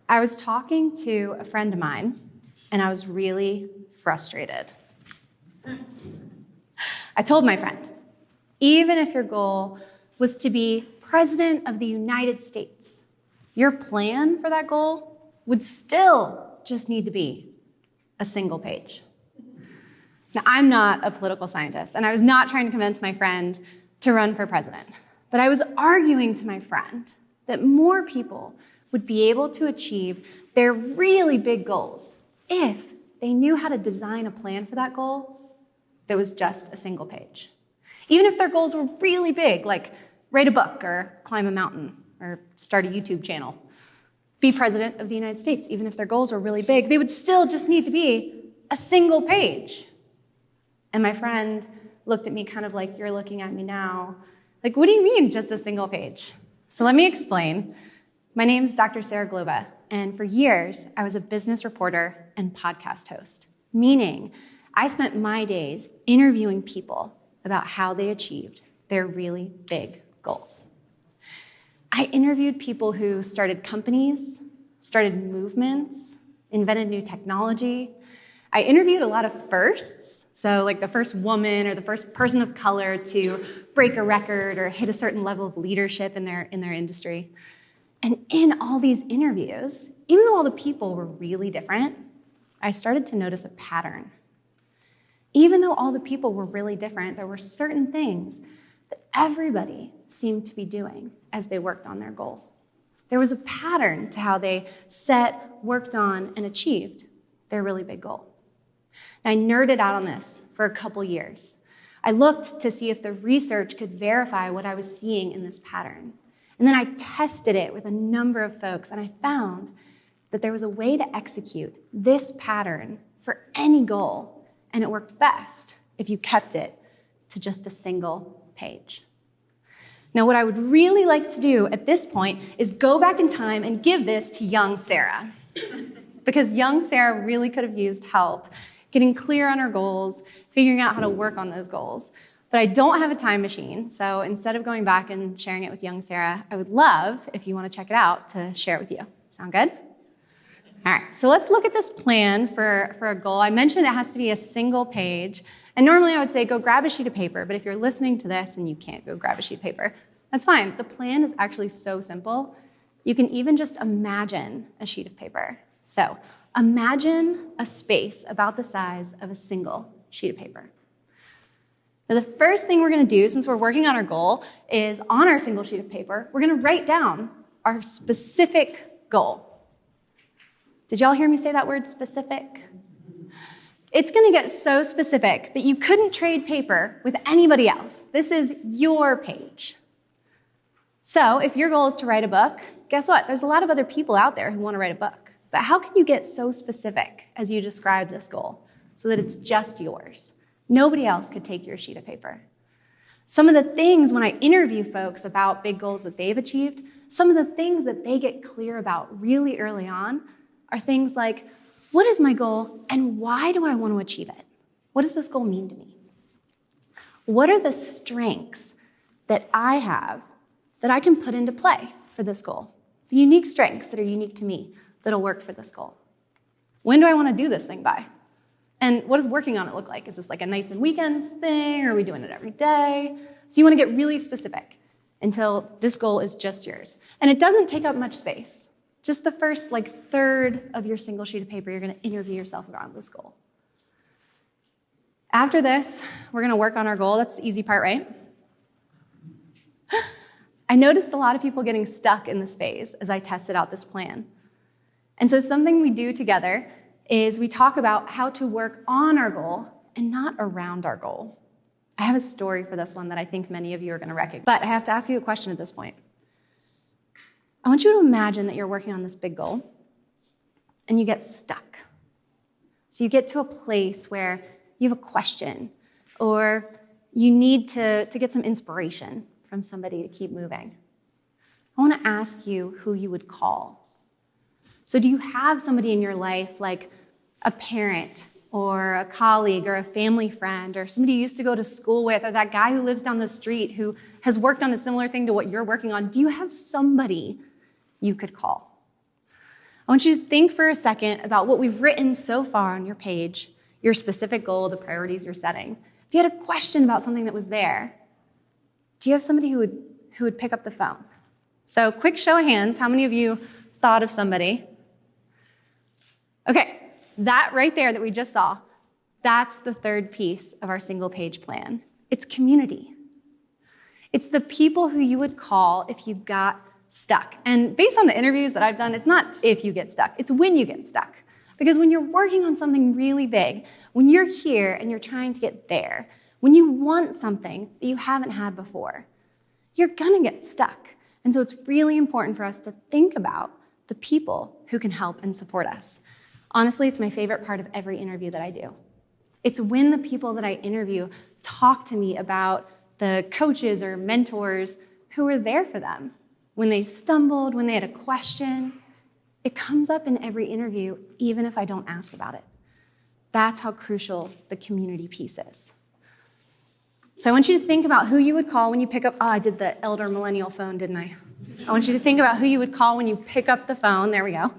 I was talking to a friend of mine, and I was really frustrated. I told my friend, even if your goal was to be President of the United States, your plan for that goal would still just need to be a single page. Now, I'm not a political scientist, and I was not trying to convince my friend to run for president, but I was arguing to my friend that more people would be able to achieve their really big goals if they knew how to design a plan for that goal that was just a single page. Even if their goals were really big, like write a book or climb a mountain or start a YouTube channel, be president of the United States, even if their goals were really big, they would still just need to be a single page. And my friend looked at me kind of like you're looking at me now. Like, what do you mean just a single page? So let me explain. My name's Dr. Sarah Glova, and for years, I was a business reporter and podcast host, meaning I spent my days interviewing people about how they achieved their really big goals. I interviewed people who started companies, started movements, invented new technology. I interviewed a lot of firsts, so like the first woman or the first person of color to break a record or hit a certain level of leadership in their industry. And in all these interviews, even though all the people were really different, I started to notice a pattern. Even though all the people were really different, there were certain things that everybody seemed to be doing as they worked on their goal. There was a pattern to how they set, worked on, and achieved their really big goal. Now, I nerded out on this for a couple years. I looked to see if the research could verify what I was seeing in this pattern. And then I tested it with a number of folks, and I found that there was a way to execute this pattern for any goal, and it worked best if you kept it to just a single page. Now, what I would really like to do at this point is go back in time and give this to young Sarah, because young Sarah really could have used help getting clear on her goals, figuring out how to work on those goals. But I don't have a time machine, so instead of going back and sharing it with young Sarah, I would love, if you want to check it out, to share it with you. Sound good? All right, so let's look at this plan for a goal. I mentioned it has to be a single page, and normally I would say go grab a sheet of paper, but if you're listening to this and you can't go grab a sheet of paper, that's fine. The plan is actually so simple, you can even just imagine a sheet of paper. So imagine a space about the size of a single sheet of paper. Now, the first thing we're going to do, since we're working on our goal, is on our single sheet of paper, we're going to write down our specific goal. Did y'all hear me say that word, specific? It's going to get so specific that you couldn't trade paper with anybody else. This is your page. So if your goal is to write a book, guess what? There's a lot of other people out there who want to write a book. But how can you get so specific as you describe this goal so that it's just yours? Nobody else could take your sheet of paper. Some of the things when I interview folks about big goals that they've achieved, some of the things that they get clear about really early on are things like, what is my goal and why do I want to achieve it? What does this goal mean to me? What are the strengths that I have that I can put into play for this goal? The unique strengths that are unique to me that'll work for this goal. When do I want to do this thing by? And what does working on it look like? Is this like a nights and weekends thing? Or are we doing it every day? So you want to get really specific until this goal is just yours. And it doesn't take up much space. Just the first third of your single sheet of paper, you're going to interview yourself around this goal. After this, we're going to work on our goal. That's the easy part, right? I noticed a lot of people getting stuck in this phase as I tested out this plan. And so something we do together is we talk about how to work on our goal and not around our goal. I have a story for this one that I think many of you are going to recognize. But I have to ask you a question at this point. I want you to imagine that you're working on this big goal and you get stuck. So you get to a place where you have a question or you need to get some inspiration from somebody to keep moving. I want to ask you who you would call. So do you have somebody in your life like a parent or a colleague or a family friend or somebody you used to go to school with or that guy who lives down the street who has worked on a similar thing to what you're working on? Do you have somebody you could call? I want you to think for a second about what we've written so far on your page, your specific goal, the priorities you're setting. If you had a question about something that was there, do you have somebody who would pick up the phone? So quick show of hands, how many of you thought of somebody? Okay, that right there that we just saw, that's the third piece of our single-page plan. It's community. It's the people who you would call if you got stuck. And based on the interviews that I've done, it's not if you get stuck, it's when you get stuck. Because when you're working on something really big, when you're here and you're trying to get there, when you want something that you haven't had before, you're gonna get stuck. And so it's really important for us to think about the people who can help and support us. Honestly, it's my favorite part of every interview that I do. It's when the people that I interview talk to me about the coaches or mentors who were there for them. When they stumbled, when they had a question, it comes up in every interview, even if I don't ask about it. That's how crucial the community piece is. So I want you to think about who you would call when you pick up, I did the elder millennial phone, didn't I? I want you to think about who you would call when you pick up the phone. There we go.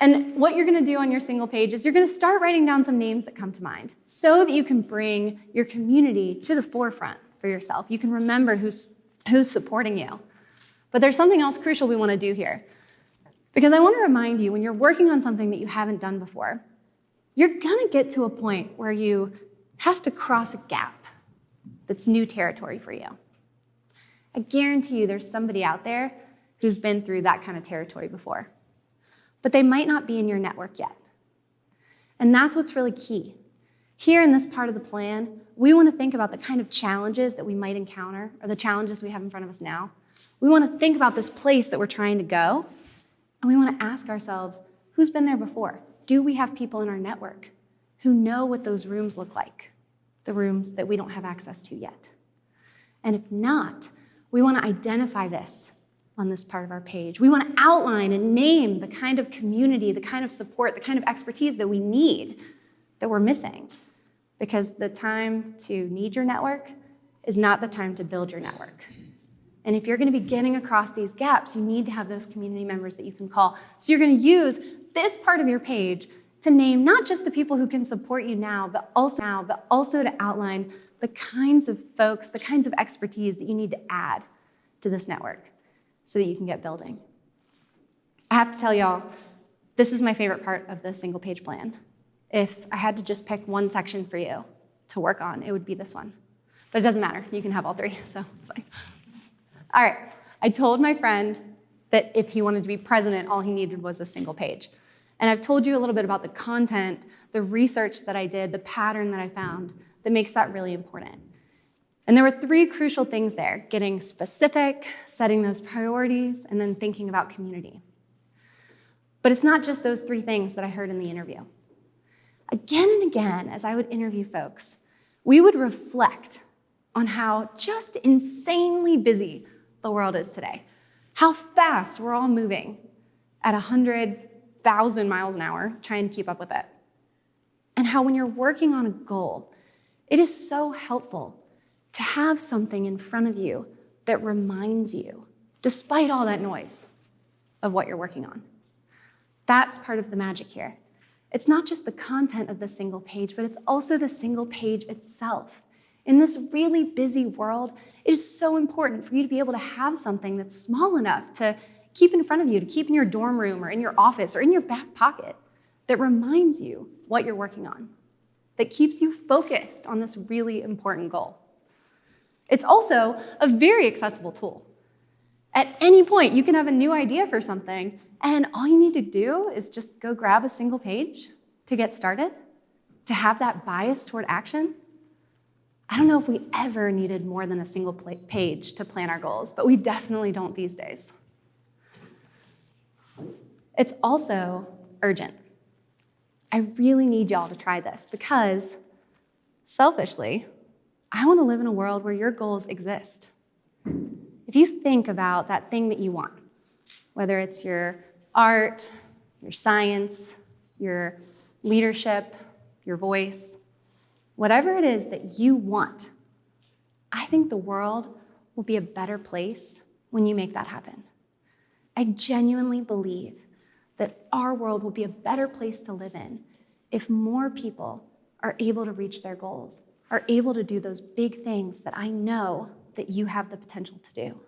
And what you're gonna do on your single page is you're gonna start writing down some names that come to mind so that you can bring your community to the forefront for yourself. You can remember who's supporting you. But there's something else crucial we wanna do here. Because I wanna remind you, when you're working on something that you haven't done before, you're gonna get to a point where you have to cross a gap that's new territory for you. I guarantee you there's somebody out there who's been through that kind of territory before. But they might not be in your network yet. And that's what's really key. Here in this part of the plan, we want to think about the kind of challenges that we might encounter, or the challenges we have in front of us now. We want to think about this place that we're trying to go, and we want to ask ourselves, who's been there before? Do we have people in our network who know what those rooms look like, the rooms that we don't have access to yet? And if not, we want to identify this on this part of our page. We want to outline and name the kind of community, the kind of support, the kind of expertise that we need, that we're missing. Because the time to need your network is not the time to build your network. And if you're going to be getting across these gaps, you need to have those community members that you can call. So you're going to use this part of your page to name not just the people who can support you now, but also to outline the kinds of folks, the kinds of expertise that you need to add to this network so that you can get building. I have to tell y'all, this is my favorite part of the single page plan. If I had to just pick one section for you to work on, it would be this one. But it doesn't matter, you can have all three, so it's fine. All right, I told my friend that if he wanted to be president, all he needed was a single page. And I've told you a little bit about the content, the research that I did, the pattern that I found that makes that really important. And there were three crucial things there: getting specific, setting those priorities, and then thinking about community. But it's not just those three things that I heard in the interview. Again and again, as I would interview folks, we would reflect on how just insanely busy the world is today, how fast we're all moving at 100,000 miles an hour, trying to keep up with it, and how when you're working on a goal, it is so helpful to have something in front of you that reminds you, despite all that noise, of what you're working on. That's part of the magic here. It's not just the content of the single page, but it's also the single page itself. In this really busy world, it is so important for you to be able to have something that's small enough to keep in front of you, to keep in your dorm room or in your office or in your back pocket, that reminds you what you're working on, that keeps you focused on this really important goal. It's also a very accessible tool. At any point, you can have a new idea for something, and all you need to do is just go grab a single page to get started, to have that bias toward action. I don't know if we ever needed more than a single page to plan our goals, but we definitely don't these days. It's also urgent. I really need y'all to try this because, selfishly, I want to live in a world where your goals exist. If you think about that thing that you want, whether it's your art, your science, your leadership, your voice, whatever it is that you want, I think the world will be a better place when you make that happen. I genuinely believe that our world will be a better place to live in if more people are able to reach their goals, are able to do those big things that I know that you have the potential to do.